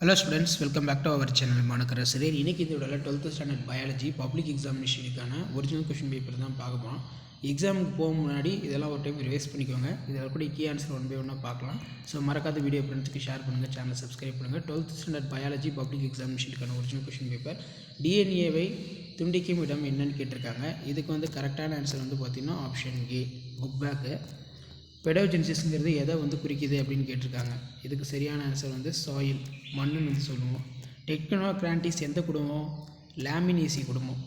Hello students, welcome back to our channel மாணக்கரசரே. இன்னைக்கு இந்த வீடியோல 12th ஸ்டாண்டர்ட் பயாலஜி பப்ளிக் எக்ஸாமினேஷனுக்கான ஒரிஜினல் क्वेश्चन பேப்பர் தான் பார்க்க போறோம். எக்ஸாமுக்கு போக முன்னாடி இதெல்லாம் ஒரு டைம் ரிவைஸ் பண்ணிக்கோங்க. இதில் கூட கீ ஆன்சர் ஒன் பை ஒன்னாக பார்க்கலாம். ஸோ மறக்காத வீடியோ ஃப்ரெண்ட்ஸ்க்கு ஷேர் பண்ணுங்கள், சேனலை சப்ஸ்கிரைப் பண்ணுங்கள். 12th ஸ்டாண்டர்ட் பயாலஜி பப்ளிக் எக்ஸாமினேஷனுக்கான ஒரிஜினல் क्वेश्चन பேப்பர் டிஎன்ஏவை துண்டிக்கும் இடம் என்னன்னு கேட்டிருக்காங்க. இதுக்கு வந்து கரெக்டான ஆன்சர் வந்து பார்த்திங்கன்னா ஆப்ஷன் ஏ, புக் பேக்கு. பெடோஜெனிசிஸ்ங்கிறது எதை வந்து குறிக்குது அப்படின்னு கேட்டிருக்காங்க. இதுக்கு சரியான ஆன்சர் வந்து சாயில், மண்ணுன்னு வந்து சொல்லுவோம். டெக்னோக்ராண்டிஸ் எந்த குடும்பம்? லேமினேசி குடும்பம்.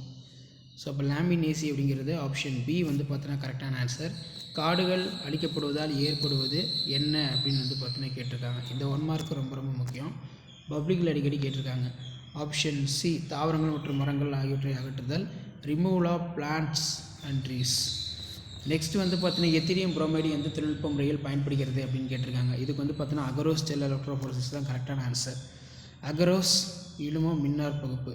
ஸோ அப்போ லேமினேசி அப்படிங்கிறது ஆப்ஷன் பி வந்து பார்த்தோன்னா கரெக்டான ஆன்சர். காடுகள் அழிக்கப்படுவதால் ஏற்படுவது என்ன அப்படின்னு வந்து பார்த்தோன்னா கேட்டிருக்காங்க. இந்த 1 மார்க்கு ரொம்ப ரொம்ப முக்கியம். பப்ளிக்கில் அடிக்கடி கேட்டிருக்காங்க. ஆப்ஷன் சி, தாவரங்கள் மற்றும் மரங்கள் ஆகியவற்றை அகற்றுதல், removal of plants and trees. Next வந்து பார்த்தீங்கன்னா எத்திரியம் புரோமைடு எந்த தொழில்நுட்ப முறையில் பயன்படுகிறது அப்படின்னு கேட்டிருக்காங்க. இதுக்கு வந்து பார்த்தீங்கன்னா அகரோஸ் செல் எலக்ட்ரோஃபோரசிஸ் தான் கரெக்டான ஆன்சர். அகரோஸ் இழுமோ மின்னார் பகுப்பு,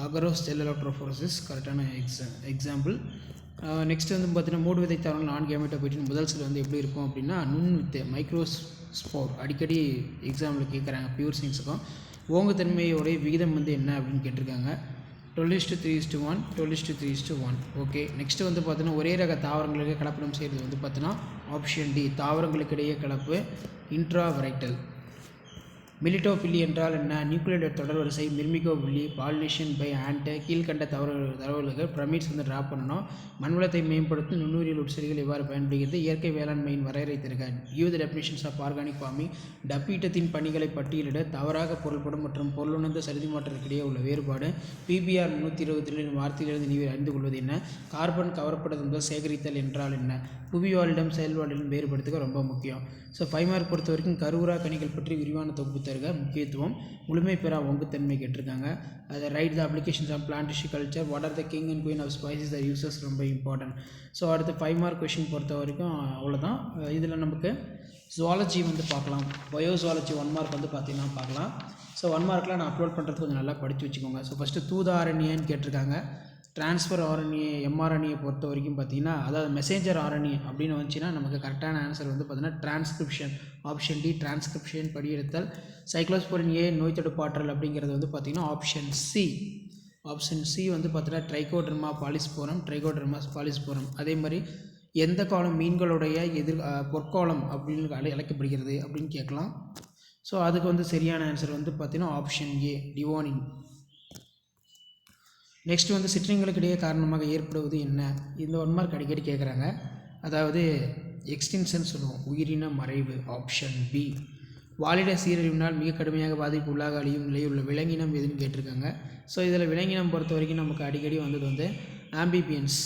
அகரோஸ் செல் எலக்ட்ரோஃபோரசிஸ் கரெக்டான எக்ஸாம்பிள். நெக்ஸ்ட் வந்து பார்த்தீங்கன்னா மூடு விதை தாவரங்கள் 4 கேமெட்டோபைட்டின் முதல் செல் வந்து எப்படி இருக்கும் அப்படின்னா நுண் வித்தை, மைக்ரோஸ்போர். அடிக்கடி எக்ஸாம்பிள் கேட்குறாங்க பியூர் சயின்ஸுக்கும். ஓங்குத்தன்மையோடைய விகிதம் வந்து என்ன அப்படின்னு கேட்டிருக்காங்க. 12:3:1, 12:3:1. ஓகே. நெக்ஸ்ட்டு வந்து பார்த்தீங்கன்னா ஒரே ரக தாவரங்களுக்கு கலப்படம் செய்கிறது வந்து பார்த்தீங்கன்னா ஆப்ஷன் டி, தாவரங்களுக்கிடையே கலப்பு, இன்ட்ராவரைட்டல். மிலிட்டோபில்லி என்றால் என்ன? நியூக்ளியேட்டட் தொடர் வரிசை, மிர்மிகோபில்லி, பாலினேஷன் பை ஆண்ட். கீழ்கண்ட தகவல்கள் பிரமிட்ஸ் வந்து ட்ரா பண்ணணும். மண்வளத்தை மேம்படுத்தும் நுண்ணுயிரியல் உட்செடிகள் எவ்வாறு பயன்படுகிறது? இயற்கை வேளாண்மையின் வரையறை தருக. You the definitions of organic farming. டப்பீட்டத்தின் பணிகளை பட்டியலிட. தவறாக பொருள்படும் மற்றும் பொருளுணர்ந்த சருதி மாற்றத்திற்கிடையே உள்ள வேறுபாடு. பிபிஆர் 327 வார்த்தையிலிருந்து நீர் அறிந்து கொள்வது என்ன? கார்பன் கவரப்படுதல் முதல் சேகரித்தல் என்றால் என்ன? புவிவாழிடம் செயல்பாடுடன் வேறுபடுத்துக ரொம்ப முக்கியம். ஸோ 5 மார்க் பொறுத்த வரைக்கும் கருவுரா கனிகள் பற்றி விரிவான தொகுப்பு தருக. முக்கியத்துவம், முழுமை பெறா ஒங்குத்தன்மை கேட்டிருக்காங்க. அதை write the applications of plant tissue culture, what are the king and queen of spices the uses ரொம்ப இம்பார்ட்டன்ட். ஸோ அடுத்து 5 மார்க் கொஷின் பொறுத்த வரைக்கும் அவ்வளோதான். இதில் நமக்கு ஜுவாலஜி வந்து பார்க்கலாம். பயோஜுவாலஜி 1 மார்க் வந்து பார்த்திங்கன்னா பார்க்கலாம். ஸோ 1 மார்க்கில் நான் அப்லோட் பண்ணுறதுக்கு கொஞ்சம் நல்லா படித்து வச்சுக்கோங்க. ஸோ ஃபஸ்ட்டு தூத ஆர்என்ஏன்னு கேட்டிருக்காங்க. ட்ரான்ஸ்ஃபர் ஆர்என்ஏ, எம்ஆர்என்ஏ பொறுத்த வரைக்கும் பார்த்தீங்கன்னா அதாவது மெசேஞ்சர் ஆர்என்ஏ அப்படின்னு வந்துச்சுன்னா நமக்கு கரெக்டான ஆன்சர் வந்து பார்த்தீங்கன்னா டிரான்ஸ்கிரிப்ஷன், ஆப்ஷன் டி, டிரான்ஸ்கிரிப்ஷன் படியெடுத்தல். சைக்ளோஸ்போரின் ஏ நோய் தடுப்பாற்றல் அப்படிங்கிறது வந்து பார்த்திங்கன்னா ஆப்ஷன் சி. ஆப்ஷன் சி வந்து பார்த்தீங்கன்னா ட்ரைகோடர்மா பாலிஸ்போரம், ட்ரைகோடர்மா பாலிஸ்போரம். அதே மாதிரி எந்த காலம் மீன்களுடைய பொற்காலம் அப்படின்னு அழைக்கப்படுகிறது அப்படின்னு கேட்கலாம். ஸோ அதுக்கு வந்து சரியான ஆன்சர் வந்து பார்த்தீங்கன்னா ஆப்ஷன் ஏ, டிவோனின். நெக்ஸ்ட் வந்து சிற்றினங்களுக்கு இடையே காரணமாக ஏற்படுவது என்ன? இந்த 1 மார்க் அடிக்கடி கேட்குறாங்க. அதாவது எக்ஸ்டின்ஷன் சொல்லுவோம், உயிரின மறைவு, ஆப்ஷன் பி. வாலிட சீரழிவினால் மிக கடுமையாக பாதிப்பு உள்ளாக அழியும் நிலையில் உள்ள விலங்கினம் எதுன்னு கேட்டிருக்காங்க. ஸோ இதில் விலங்கினம் பொறுத்த வரைக்கும் நமக்கு அடிக்கடி வந்தது வந்து ஆம்பிபியன்ஸ்,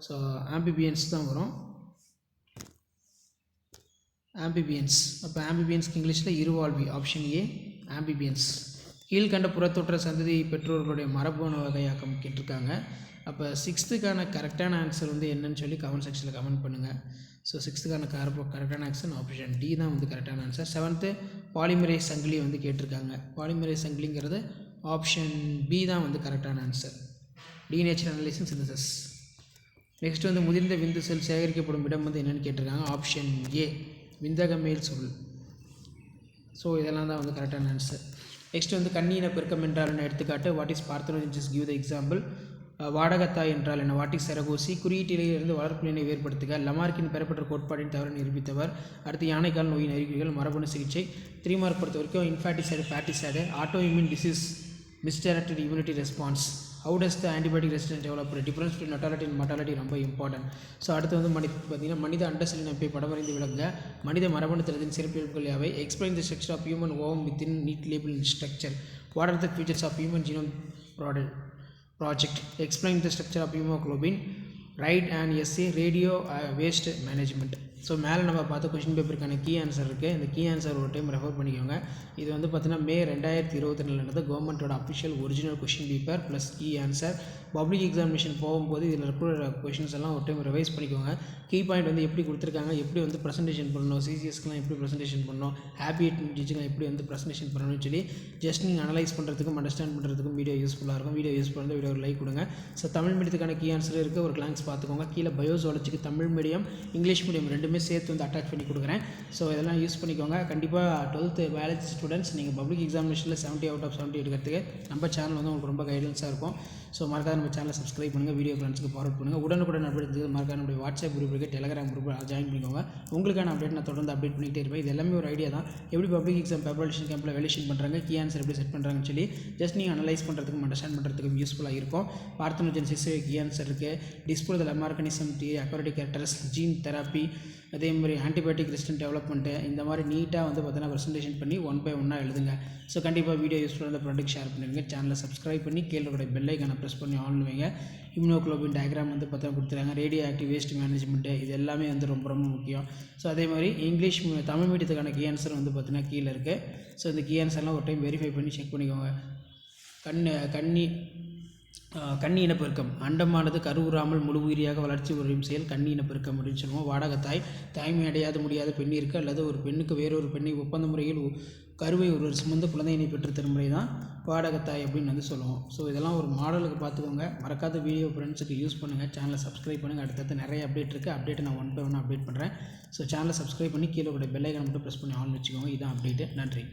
ஸோ ஆம்பிபியன்ஸ் தான் வரும். ஆம்பிபியன்ஸ். அப்போ ஆம்பிபியன்ஸ்க்கு இங்கிலீஷில் இருவாழ்வி, ஆப்ஷன் ஏ, ஆம்பிபியன்ஸ். கீழ்கண்ட புறத்தோற்ற சந்ததி பெற்றோர்களுடைய மரபணு வகையாக்கம் கேட்டிருக்காங்க. அப்போ 6த்துக்கான கரெக்டான ஆன்சர் வந்து என்னன்னு சொல்லி கமெண்ட் செக்ஷனில் கமெண்ட் பண்ணுங்கள். ஸோ 6த்துக்கான கரெக்டான ஆன்சர் ஆப்ஷன் டி தான் வந்து கரெக்டான ஆன்சர். 7th பாலிமரேஸ் சங்கிலி வந்து கேட்டிருக்காங்க. பாலிமரேஸ் சங்கிலிங்கிறது ஆப்ஷன் பி தான் வந்து கரெக்டான answer. Denature analysis synthesis. Next வந்து முதிர்ந்த விந்து செல் சேகரிக்கப்படும் இடம் வந்து என்னென்னு கேட்டிருக்காங்க. ஆப்ஷன் ஏ, விந்தக மேல் சொல். ஸோ இதெல்லாம் தான் வந்து கரெக்டான ஆன்சர். நெக்ஸ்ட் வந்து கண்ணியின பெருக்கம் என்றால் என்ன எடுத்துக்காட்டு. What is parthenogenesis, give the example. வாடகத்தாய் என்றால் என்ன? What is செரகோசி. குறியீட்டிலிருந்து வளர்ப்பினை வேறுபடுத்துக. லமார்க்கின் பெறப்பட்ட கோட்பாட்டின் தவறு நிரூபித்தவர். அடுத்து யானைக்கால் நோயின் அறிகுறிகள், மரபணு சிகிச்சை. 3 மார்க் பொறுத்த வரைக்கும் infanticide, foeticide, auto immune disease, misdirected immunity response, how does the antibiotic resistance develop, difference between natality and mortality ரொம்ப இம்பார்ட்டன்ட். ஸோ அடுத்து வந்து பார்த்தீங்கன்னா மனித அண்டசெல்லின் அமைப்பை படமறிந்து விளங்க. மனித மரபணு தளத்தின் சிறப்பியல்புகள் யாவை? Explain the structure of human ovum within neat label structure. What are the features of human genome project. Explain the structure of haemoglobin. Write and essay, radio waste management. So மேலே நம்ம பார்த்த கொஷின் பேப்பருக்கான key answer இருக்குது. இந்த key answer ஒரு time refer பண்ணிக்கோங்க. இது வந்து பார்த்தீங்கன்னா மே 2022 நடந்த கவர்மெண்ட்டோட official original question paper plus key answer. Public examination போகும்போது இதில் இருக்கிற கொஷின்ஸ் எல்லாம் ஒரு டைம் ரிவைஸ் பண்ணிக்கோங்க. கீ பாயிண்ட் வந்து எப்படி கொடுத்துருக்காங்க, எப்படி வந்து ப்ரெசன்டேஷன் பண்ணணும், சிசிஎஸ்க்குலாம் எப்படி ப்ரெசன்டேஷன் பண்ணணும், ஹாப்பி டீச்சிங்லாம் எப்படி வந்து ப்ரெசன்டேஷன் பண்ணணும்னு சொல்லி ஜஸ்ட் நீங்கள் அனலைஸ் பண்ணுறதுக்கும் அண்டர்ஸ்டாண்ட் பண்ணுறதுக்கும் வீடியோ யூஸ்ஃபுல்லாக இருக்கும். வீடியோ யூஸ் பண்ணுறது வீடியோ ஒரு லைக் கொடுங்க. ஸோ தமிழ் மீடியத்துக்கான கீ ஆன்சர் இருக்குது, ஒரு கிளான்ஸ் பார்த்துக்கோங்க. கீழே பயோஜுவாலஜிக்கு தமிழ் மீடியம், இங்கிலீஷ் மீடியம் 2 ரெண்டுமே சேர்த்து வந்து அட்டாச் பண்ணி கொடுக்குறேன். ஸோ இதெல்லாம் யூஸ் பண்ணிக்கோங்க. கண்டிப்பாக 12th பயாலஜி ஸ்டூடெண்ட்ஸ் நீங்கள் பப்ளிக் எக்ஸாமினேஷனில் 70 out of 70 எடுக்கிறதுக்கு நம்ம சேனல் வந்து உங்களுக்கு ரொம்ப கைடன்ஸாக இருக்கும். ஸோ மறக்காத நம்ம சேனலை சப்ஸ்கிரைப் பண்ணுங்கள், வீடியோ ஃப்ரெண்ட்ஸுக்கு ஃபார்வர்ட் பண்ணுங்கள். உடனுக்குடன் அப்டேட் மறக்காத நம்மளுடைய வாட்ஸ்அப் குரூப் இருக்குது, டெலிகிராம் குரூப் ஜாயின் பண்ணிக்கோங்க. உங்களுக்கான அப்டேட் நான் தொடர்ந்து அப்டேட் பண்ணிகிட்டே இருப்பேன். இது எல்லாமே ஒரு ஐடியா தான், எப்படி பப்ளிக் எக்ஸாம் பேப்பரேஷன் கேம்பில் வேலேஷன் பண்ணுறாங்க, கீ ஆன்சர் எப்படி செட் பண்ணுறாங்கன்னு சொல்லி ஜஸ்ட் நீங்கள் அனலைஸ் பண்ணுறதுக்கும் அண்டர்ஸ்டாண்ட் பண்ணுறதுக்கும் யூஸ்ஃபுல்லாக இருக்கும். பார்த்தோஜென்சிஸ் கீ ஆன்சர் இருக்குது, disposal mechanism theory, aquatic characters, gene therapy, அதே மாதிரி ஆன்டிபயோட்டிக் ரெசிஸ்டன்ட் டெவலப்மெண்ட்டு, இந்த மாதிரி நீட்டாக வந்து பார்த்தீங்கன்னா ப்ரெசன்டேஷன் பண்ணி 1 by 1 எழுதுங்க. ஸோ கண்டிப்பாக வீடியோ யூஸ்ஃபுல்லாக இருந்தால் ஃப்ரெண்டுக்கு ஷேர் பண்ணிடுங்க. சேனலை சப்ஸ்கிரைப் பண்ணி கீழே கூட பெல் ஐக்கானை ப்ரெஸ் பண்ணி ஆன் வைங்க. இம்யூனோகுளோபின் டயக்ராம் வந்து பார்த்தா கொடுத்துருக்காங்க, ரேடியோ ஆக்டிவ் வேஸ்ட் மேனேஜ்மெண்ட்டு, இது எல்லாமே வந்து ரொம்ப ரொம்ப முக்கியம். ஸோ அதே மாதிரி இங்கிலீஷ் தமிழ் மீடியத்துக்கான கீ ஆன்சர் வந்து பார்த்தீங்கன்னா கீழே இருக்குது. ஸோ இந்த கீ ஆன்சர்லாம் ஒரு டைம் வெரிஃபை பண்ணி செக் பண்ணிக்கோங்க. கன்னி இனப்பெருக்கம், அண்டமானது கருவுறாமல் முழு உயிரியாக வளர்ச்சி உறும் செயல் கன்னி இனப்பெருக்கம் அப்படின்னு சொல்லுவோம். வாடகத்தாய், தாய்மை அடையாது முடியாத பெண்ணிற்கு அல்லது ஒரு பெண்ணுக்கு வேறொரு பெண்ணை ஒப்பந்த முறையில் கருவை ஒருவர் சுமந்து குழந்தையினை பெற்று தரும் முறை தான் வாடகத்தாய் அப்படின்னு வந்து சொல்லுவோம். ஸோ இதெல்லாம் ஒரு மாடலுக்கு பார்த்துக்கோங்க. மறக்காத வீடியோ ஃப்ரெண்ட்ஸுக்கு யூஸ் பண்ணுங்கள், சேனலை சப்ஸ்கிரைப் பண்ணுங்கள். அடுத்தடுத்து நிறைய அப்டேட் இருக்குது, அப்டேட்டை நான் 1 by 1 அப்டேட் பண்ணுறேன். ஸோ சேனலை சப்ஸ்கிரைப் பண்ணி கீழே கூட பெல் ஐக்கானை மட்டும் ப்ரெஸ் பண்ணி ஆன் வச்சுக்கோங்க. இதுதான் அப்டேட்டு. நன்றி.